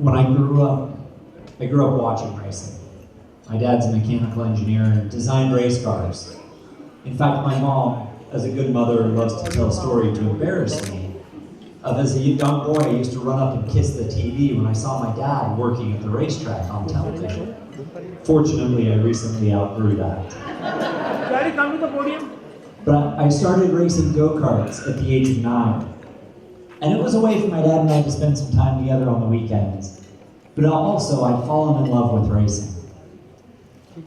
When I grew up watching racing. My dad's a mechanical engineer and designed race cars. In fact, my mom, as a good mother, loves to tell a story to embarrass me of as a young boy, I used to run up and kiss the TV when I saw my dad working at the racetrack on television. Fortunately, I recently outgrew that. Daddy, come to the podium. But I started racing go-karts at the age of 9. And it was a way for my dad and I to spend some time together on the weekends. But also, I'd fallen in love with racing.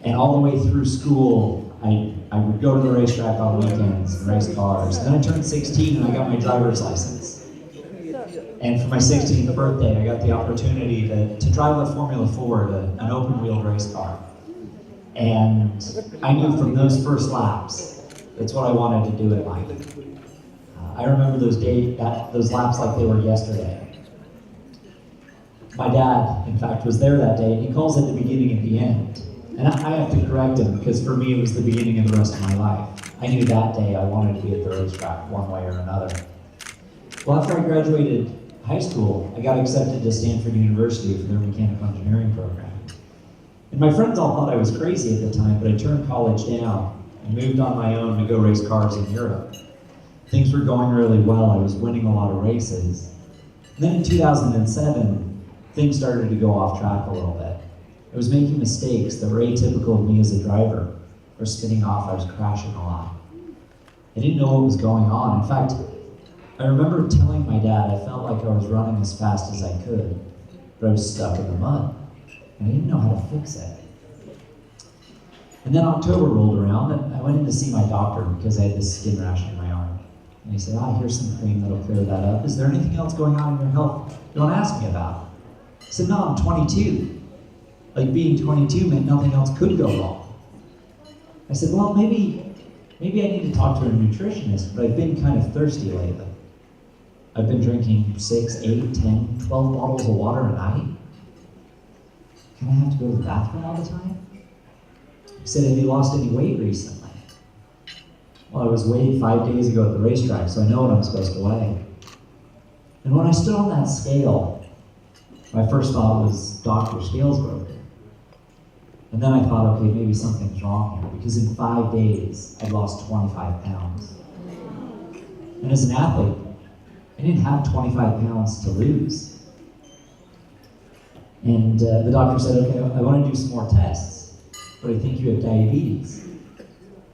And all the way through school, I would go to the racetrack on weekends and race cars. And then I turned 16 and I got my driver's license. And for my 16th birthday, I got the opportunity to drive a Formula Ford, an open-wheeled race car. And I knew from those first laps, that's what I wanted to do in life. I remember those laps like they were yesterday. My dad, in fact, was there that day, and he calls it the beginning and the end. And I have to correct him, because for me it was the beginning of the rest of my life. I knew that day I wanted to be at the racetrack one way or another. Well, after I graduated high school, I got accepted to Stanford University for their mechanical engineering program. And my friends all thought I was crazy at the time, but I turned college down and moved on my own to go race cars in Europe. Things were going really well. I was winning a lot of races. And then in 2007, things started to go off track a little bit. I was making mistakes that were atypical of me as a driver. I was spinning off, I was crashing a lot. I didn't know what was going on. In fact, I remember telling my dad I felt like I was running as fast as I could, but I was stuck in the mud, and I didn't know how to fix it. And then October rolled around, and I went in to see my doctor because I had this skin rash in my arm. And he said, here's some cream that'll clear that up. Is there anything else going on in your health you want to ask me about? I said, no, I'm 22. Like being 22 meant nothing else could go wrong. I said, well, maybe I need to talk to a nutritionist, but I've been kind of thirsty lately. I've been drinking 6, 8, 10, 12 bottles of water a night. Can I have to go to the bathroom all the time? He said, have you lost any weight recently? Well, I was weighed 5 days ago at the racetrack, so I know what I'm supposed to weigh. And when I stood on that scale, my first thought was, Dr. Scales broken. And then I thought, okay, maybe something's wrong here, because in 5 days, I'd lost 25 pounds. And as an athlete, I didn't have 25 pounds to lose. And the doctor said, okay, I want to do some more tests, but I think you have diabetes.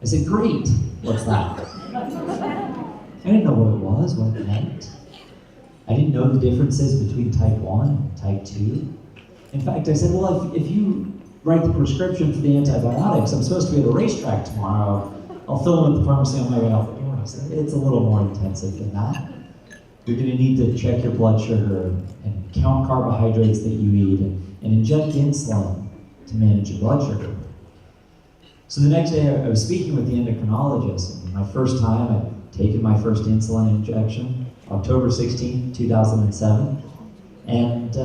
I said, great, what's that? I didn't know what it was, what it meant. I didn't know the differences between type 1 and type 2. In fact, I said, well, if you write the prescription for the antibiotics, I'm supposed to be at a racetrack tomorrow, I'll fill them at the pharmacy on my way out the door. I said, it's a little more intensive than that. You're going to need to check your blood sugar and count carbohydrates that you eat and inject insulin to manage your blood sugar. So the next day I was speaking with the endocrinologist, and my first time I'd taken my first insulin injection, October 16, 2007. And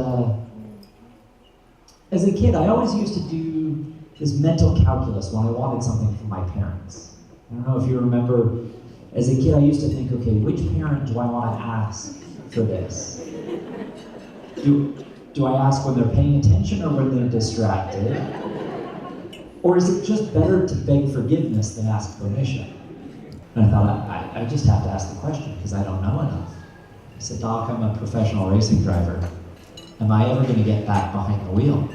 as a kid, I always used to do this mental calculus when I wanted something from my parents. I don't know if you remember, as a kid I used to think, okay, which parent do I want to ask for this? Do I ask when they're paying attention or when they're distracted? Or is it just better to beg forgiveness than ask permission? And I thought, I just have to ask the question because I don't know enough. I said, Doc, I'm a professional racing driver. Am I ever going to get back behind the wheel?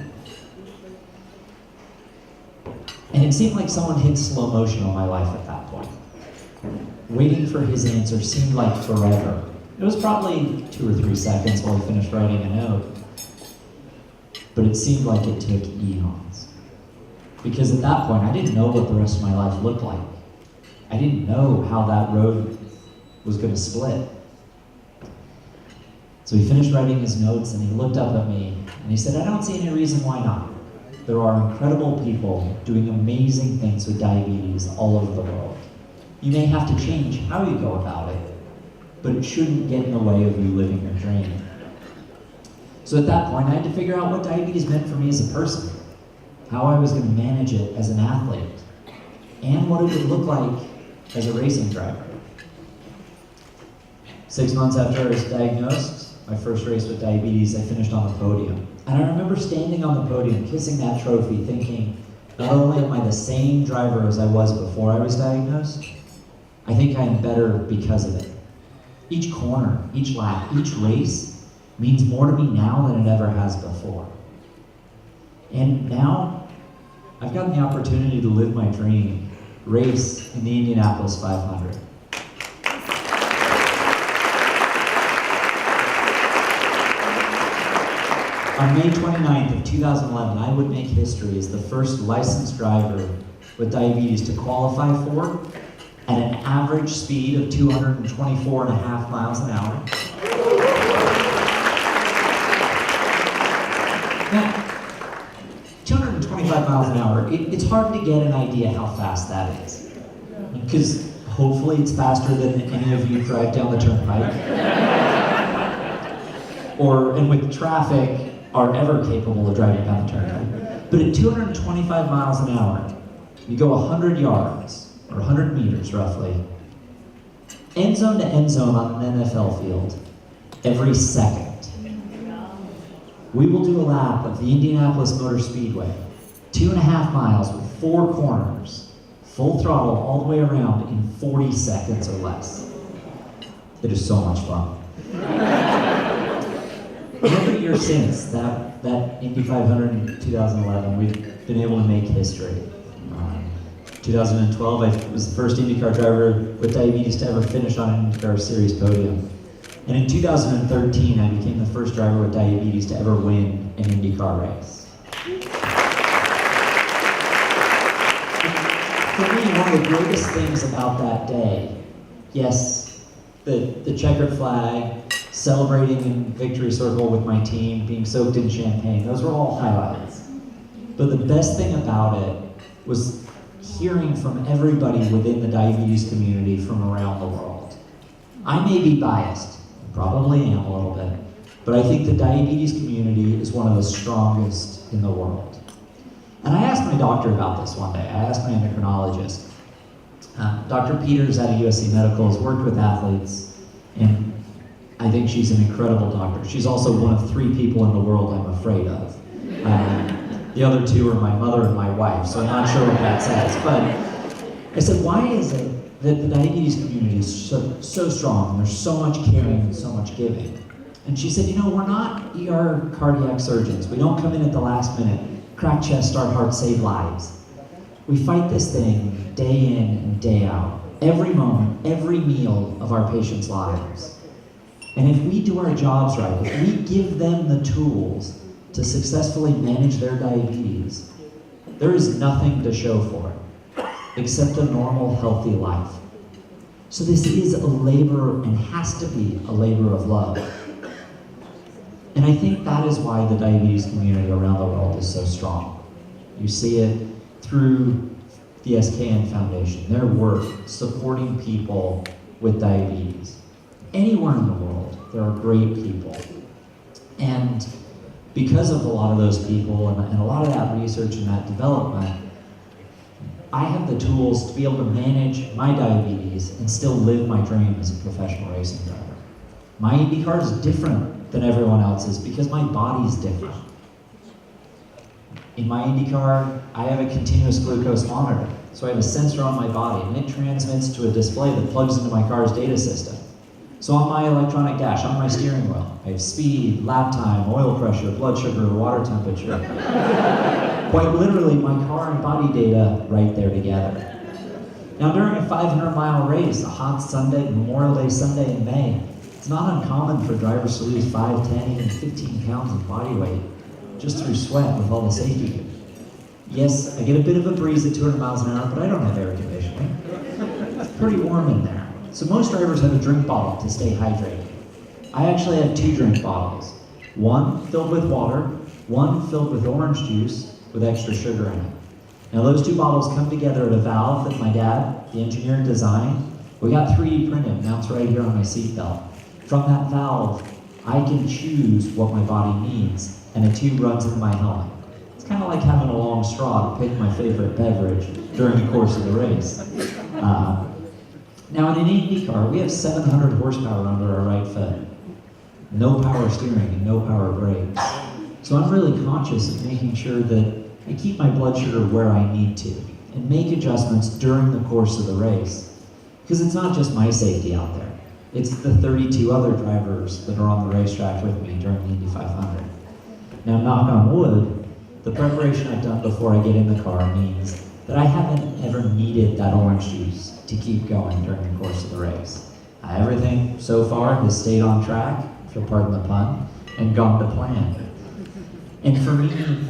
And it seemed like someone hit slow motion on my life at that point. Waiting for his answer seemed like forever. It was probably 2 or 3 seconds while he finished writing a note. But it seemed like it took eons. Because at that point, I didn't know what the rest of my life looked like. I didn't know how that road was going to split. So he finished writing his notes and he looked up at me and he said, I don't see any reason why not. There are incredible people doing amazing things with diabetes all over the world. You may have to change how you go about it, but it shouldn't get in the way of you living your dream. So at that point, I had to figure out what diabetes meant for me as a person, how I was going to manage it as an athlete, and what it would look like as a racing driver. 6 months after I was diagnosed, my first race with diabetes, I finished on the podium. And I remember standing on the podium, kissing that trophy, thinking, not only am I the same driver as I was before I was diagnosed, I think I am better because of it. Each corner, each lap, each race means more to me now than it ever has before. And now, I've gotten the opportunity to live my dream, race in the Indianapolis 500. On May 29th of 2011, I would make history as the first licensed driver with diabetes to qualify for at an average speed of 224.5 miles an hour. Now, 225 miles an hour, it's hard to get an idea how fast that is. Because hopefully it's faster than any of you drive down the turnpike. And with traffic, are ever capable of driving down the turnpike. But at 225 miles an hour, you go 100 yards, or 100 meters roughly, end zone to end zone on an NFL field, every second. We will do a lap of the Indianapolis Motor Speedway, 2.5 miles with 4 corners, full throttle all the way around in 40 seconds or less. It is so much fun. Every year since that Indy 500 in 2011, we've been able to make history. 2012, I was the first IndyCar driver with diabetes to ever finish on an IndyCar Series podium. And in 2013, I became the first driver with diabetes to ever win an IndyCar race. For me, one of the greatest things about that day, yes, the checkered flag, celebrating in victory circle with my team, being soaked in champagne, those were all highlights. But the best thing about it was hearing from everybody within the diabetes community from around the world. I may be biased, probably am a little bit, but I think the diabetes community is one of the strongest in the world. And I asked my doctor about this one day. I asked my endocrinologist. Dr. Peters at USC Medical has worked with athletes, and I think she's an incredible doctor. She's also one of 3 people in the world I'm afraid of. The other 2 are my mother and my wife, so I'm not sure what that says. But I said, why is it that the diabetes community is so strong, and there's so much caring and so much giving? And she said, we're not ER cardiac surgeons. We don't come in at the last minute, crack chest, start heart, save lives. We fight this thing day in and day out, every moment, every meal of our patients' lives. And if we do our jobs right, if we give them the tools to successfully manage their diabetes, there is nothing to show for it, except a normal, healthy life. So this is a labor, and has to be a labor of love. And I think that is why the diabetes community around the world is so strong. You see it through the SKN Foundation, their work supporting people with diabetes. Anywhere in the world, there are great people. And because of a lot of those people and a lot of that research and that development, I have the tools to be able to manage my diabetes and still live my dream as a professional racing driver. My IndyCar is different than everyone else's because my body's different. In my IndyCar, I have a continuous glucose monitor. So I have a sensor on my body, and it transmits to a display that plugs into my car's data system. So on my electronic dash, on my steering wheel, I have speed, lap time, oil pressure, blood sugar, water temperature. Quite literally, my car and body data right there together. Now during a 500-mile race, a hot Sunday, Memorial Day Sunday in May, it's not uncommon for drivers to lose 5, 10, even 15 pounds of body weight just through sweat with all the safety gear. Yes, I get a bit of a breeze at 200 miles an hour, but I don't have air conditioning. It's pretty warm in there. So most drivers have a drink bottle to stay hydrated. I actually have 2 drink bottles. One filled with water, one filled with orange juice with extra sugar in it. Now those 2 bottles come together at a valve that my dad, the engineer, designed. We got 3D printed, now it's right here on my seatbelt. From that valve, I can choose what my body needs, and a tube runs into my helmet. It's kind of like having a long straw to pick my favorite beverage during the course of the race. Now in an IndyCar, we have 700 horsepower under our right foot. no power steering and no power brakes. So I'm really conscious of making sure that I keep my blood sugar where I need to and make adjustments during the course of the race. Because it's not just my safety out there. It's the 32 other drivers that are on the racetrack with me during the Indy 500. Now, knock on wood, the preparation I've done before I get in the car means that I haven't ever needed that orange juice to keep going during the course of the race. Everything so far has stayed on track, if you'll pardon the pun, and gone to plan. And for me,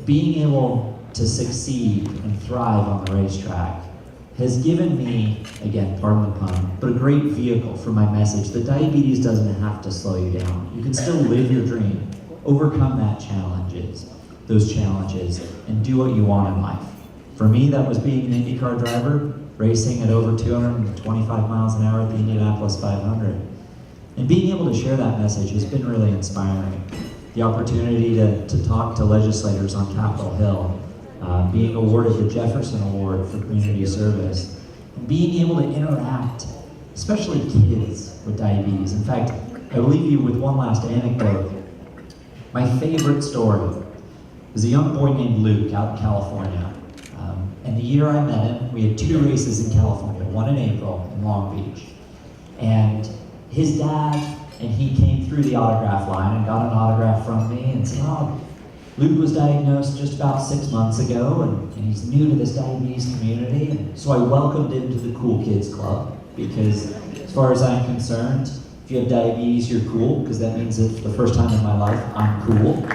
being able to succeed and thrive on the racetrack has given me, again, pardon the pun, but a great vehicle for my message that diabetes doesn't have to slow you down. You can still live your dream, overcome those challenges, and do what you want in life. For me, that was being an IndyCar driver, racing at over 225 miles an hour at the Indianapolis 500. And being able to share that message has been really inspiring. The opportunity to talk to legislators on Capitol Hill, being awarded the Jefferson Award for community service, and being able to interact, especially kids with diabetes. In fact, I will leave you with one last anecdote. My favorite story is a young boy named Luke out in California. And the year I met him, we had 2 races in California, one in April in Long Beach. And his dad and he came through the autograph line and got an autograph from me and said, oh, Luke was diagnosed just about 6 months ago and he's new to this diabetes community. And so I welcomed him to the Cool Kids Club because as far as I'm concerned, if you have diabetes, you're cool because that means that for the first time in my life, I'm cool.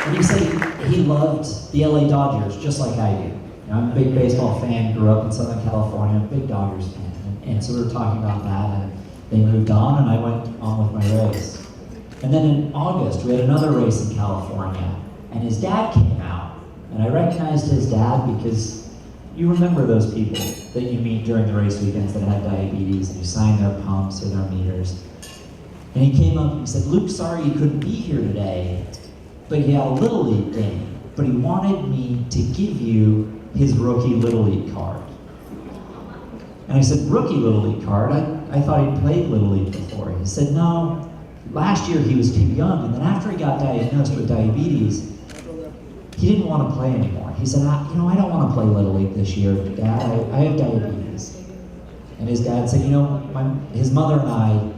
And he said he loved the LA Dodgers just like I do. I'm a big baseball fan, grew up in Southern California, big Dodgers fan. And so we were talking about that, and they moved on, and I went on with my race. And then in August, we had another race in California, and his dad came out. And I recognized his dad because you remember those people that you meet during the race weekends that have diabetes, and you sign their pumps or their meters. And he came up and he said, Luke, sorry you couldn't be here today, but he had a Little League game, but he wanted me to give you his rookie Little League card. And I said, rookie Little League card? I thought he'd played Little League before. He said, no, last year he was too young, and then after he got diagnosed with diabetes, he didn't want to play anymore. He said, I don't want to play Little League this year, Dad, I have diabetes. And his dad said, his mother and I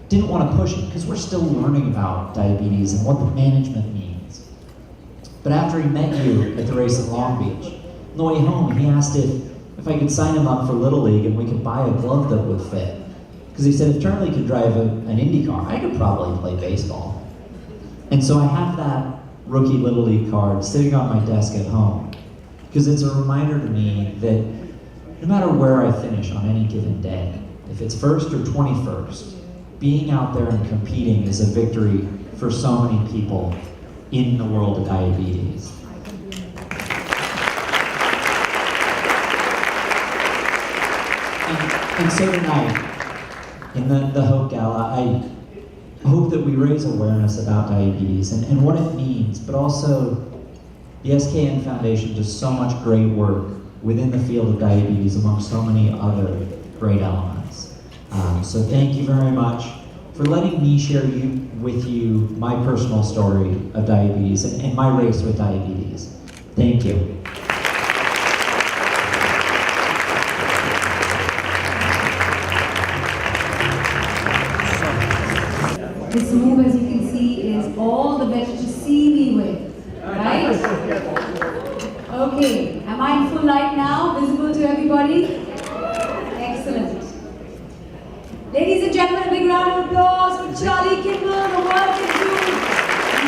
didn't want to push him because we're still learning about diabetes and what the management means. But after he met you at the race in Long Beach, on the way home, he asked if I could sign him up for Little League and we could buy a glove that would fit. Because he said if Charlie could drive an Indy car, I could probably play baseball. And so I have that rookie Little League card sitting on my desk at home. Because it's a reminder to me that no matter where I finish on any given day, if it's first or 21st, being out there and competing is a victory for so many people in the world of diabetes. And so tonight, in the Hope Gala, I hope that we raise awareness about diabetes and what it means, but also the SKN Foundation does so much great work within the field of diabetes among so many other great elements. So thank you very much for letting me share with you my personal story of diabetes and my race with diabetes. Thank you. This move, as you can see, is all the better to see me with, right? Okay, am I in full light now? Visible to everybody? Excellent. Ladies and gentlemen, a big round of applause for Charlie Kimball, the world can do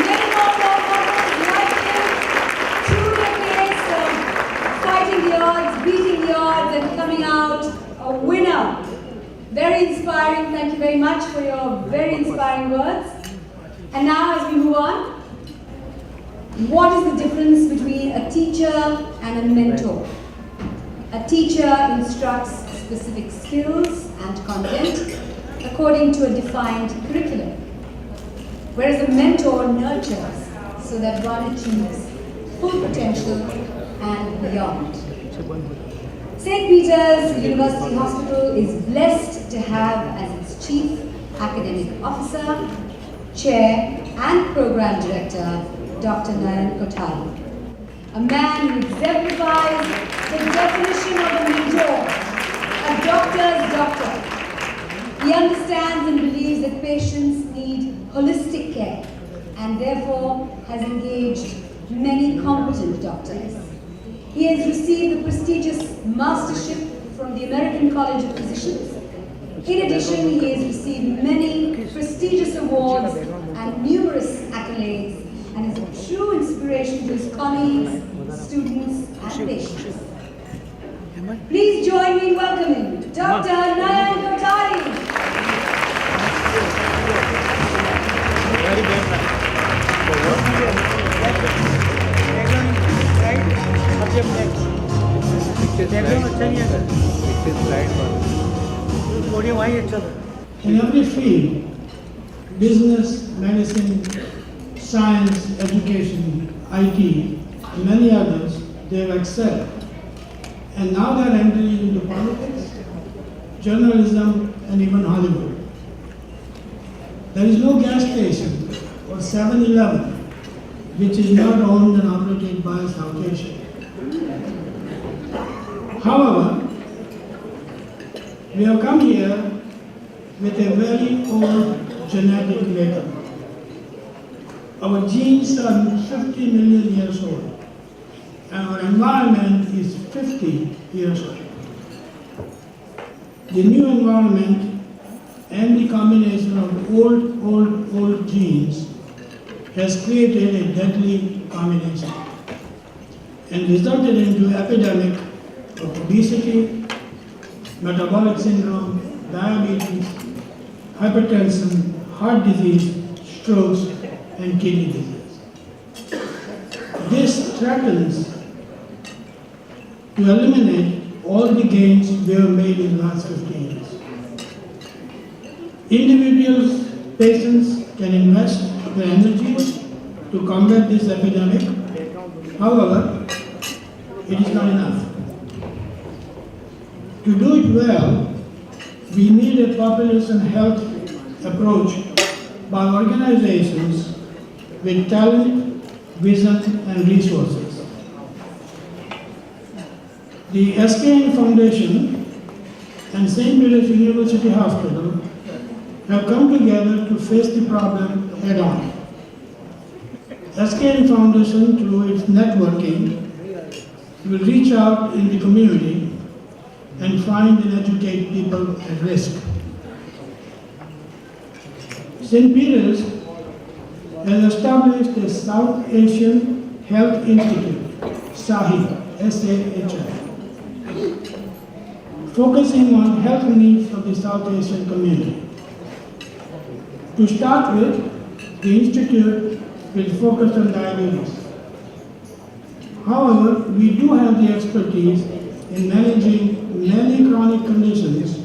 many more role models like him. 2 decades of fighting the odds, beating the odds, and coming out a winner. Very inspiring. Thank you very much for your very inspiring words. And now, as we move on, what is the difference between a teacher and a mentor? A teacher instructs specific skills and content according to a defined curriculum, whereas a mentor nurtures so that one achieves full potential and beyond. St. Peter's University Hospital is blessed to have as its Chief Academic Officer, Chair and Program Director, Dr. Nayan Kothari. A man who exemplifies the definition of a mentor, a doctor's doctor. He understands and believes that patients need holistic care and therefore has engaged many competent doctors. He has received the prestigious mastership from the American College of Physicians. In addition, he has received many prestigious awards and numerous accolades and is a true inspiration to his colleagues, students and patients. Please join me in welcoming Dr. Nayan Kothari. In every field, business, medicine, science, education, IT, and many others, they have excelled. And now they are entering into politics, journalism, and even Hollywood. There is no gas station or 7-Eleven which is not owned and operated by South Asia. However, we have come here with a very old genetic makeup. Our genes are 50 million years old, and our environment is 50 years old. The new environment and the combination of old genes has created a deadly combination and resulted into epidemic of obesity, metabolic syndrome, diabetes, hypertension, heart disease, strokes, and kidney disease. This threatens to eliminate all the gains we have made in the last 15 years. Individuals, patients can invest their energies to combat this epidemic. However, it is not enough. To do it well, we need a population health approach by organizations with talent, vision, and resources. The SKN Foundation and St. Peter's University Hospital have come together to face the problem head-on. SKN Foundation, through its networking, will reach out in the community and find and educate people at risk. St. Peter's has established a South Asian Health Institute, SAHI, S-A-H-I, focusing on health needs of the South Asian community. To start with, the Institute will focus on diabetes. However, we do have the expertise in managing many chronic conditions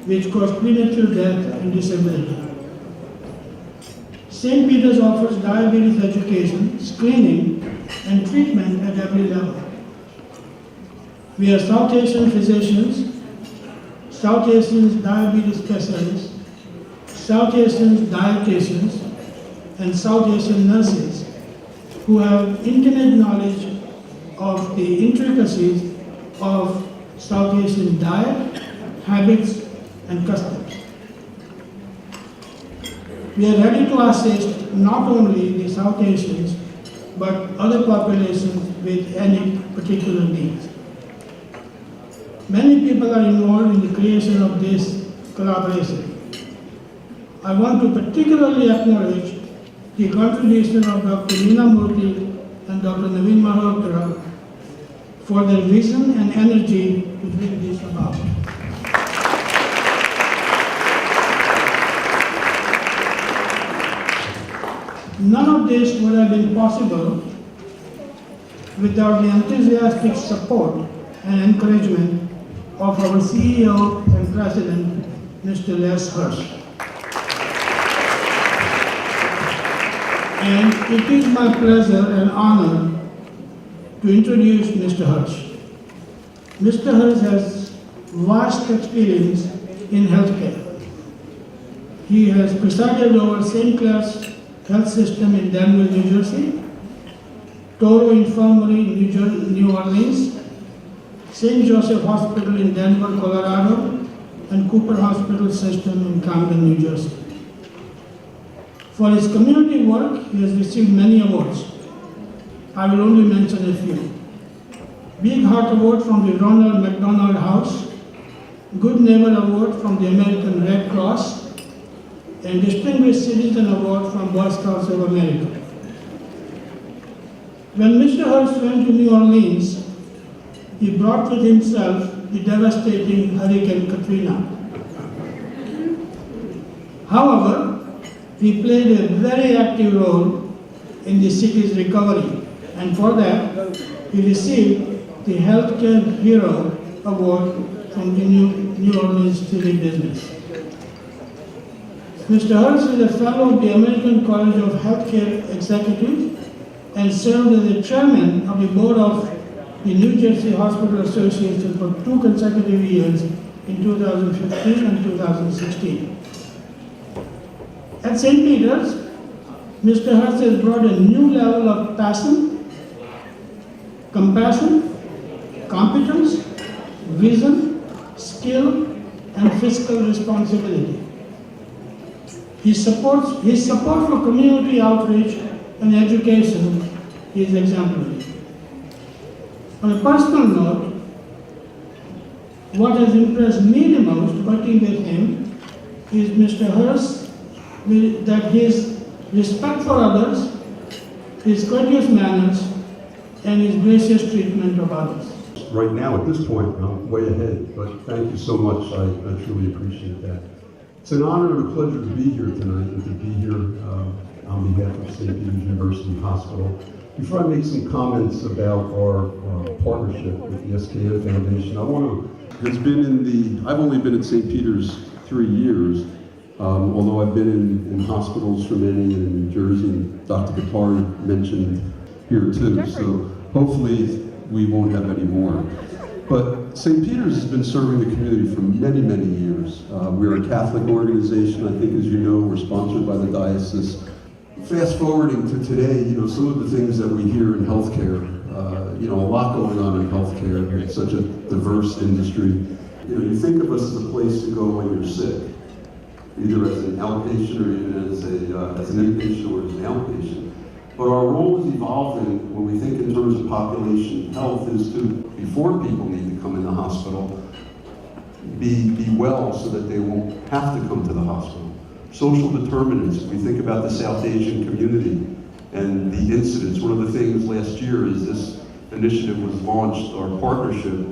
which cause premature death and disability. St. Peter's offers diabetes education, screening, and treatment at every level. We are South Asian physicians, South Asian diabetes specialists, South Asian dietitians, and South Asian nurses who have intimate knowledge of the intricacies of South Asian diet, habits, and customs. We are ready to assist not only the South Asians, but other populations with any particular needs. Many people are involved in the creation of this collaboration. I want to particularly acknowledge the contribution of Dr. Meena Murthy and Dr. Naveen Malhotra for their vision and energy to bring this about. None of this would have been possible without the enthusiastic support and encouragement of our CEO and President, Mr. Les Hirsch. And it is my pleasure and honor to introduce Mr. Hirsch. Mr. Hers has vast experience in healthcare. He has presided over St. Clair's Health System in Danville, New Jersey, Toro Infirmary in New Orleans, St. Joseph Hospital in Denver, Colorado, and Cooper Hospital System in Camden, New Jersey. For his community work, he has received many awards. I will only mention a few. Big Heart Award from the Ronald McDonald House, Good Neighbor Award from the American Red Cross, and Distinguished Citizen Award from Boy Scouts of America. When Mr. Hurst went to New Orleans, he brought with himself the devastating Hurricane Katrina. However, he played a very active role in the city's recovery, and for that, he received the Healthcare Hero Award from the New Orleans City Business. Mr. Hurst is a fellow of the American College of Healthcare Executives and served as the chairman of the board of the New Jersey Hospital Association for 2 consecutive years in 2015 and 2016. At St. Peter's, Mr. Hurst has brought a new level of passion, compassion, competence, vision, skill, and fiscal responsibility. His support for community outreach and education is exemplary. On a personal note, what has impressed me the most working with him is Mr. Hurst, that his respect for others, his courteous manners, and his gracious treatment of others. Right now, at this point, I'm way ahead, but thank you so much. I truly appreciate that. It's an honor and a pleasure to be here tonight and to be here on behalf of St. Peter's University Hospital. Before I make some comments about our partnership with the SKN Foundation, I've only been at St. Peter's 3 years, although I've been in hospitals for many in New Jersey, and Dr. Katari mentioned here too, so hopefully we won't have any more. But St. Peter's has been serving the community for many, many years. We're a Catholic organization. I think, as you know, we're sponsored by the diocese. Fast forwarding to today, some of the things that we hear in healthcare, a lot going on in healthcare. It's such a diverse industry. You think of us as a place to go when you're sick, either as an outpatient or even as an inpatient or as an outpatient. But our role is evolving when we think in terms of population health is to, before people need to come in the hospital, be well so that they won't have to come to the hospital. Social determinants, we think about the South Asian community and the incidents. One of the things last year is this initiative was launched, our partnership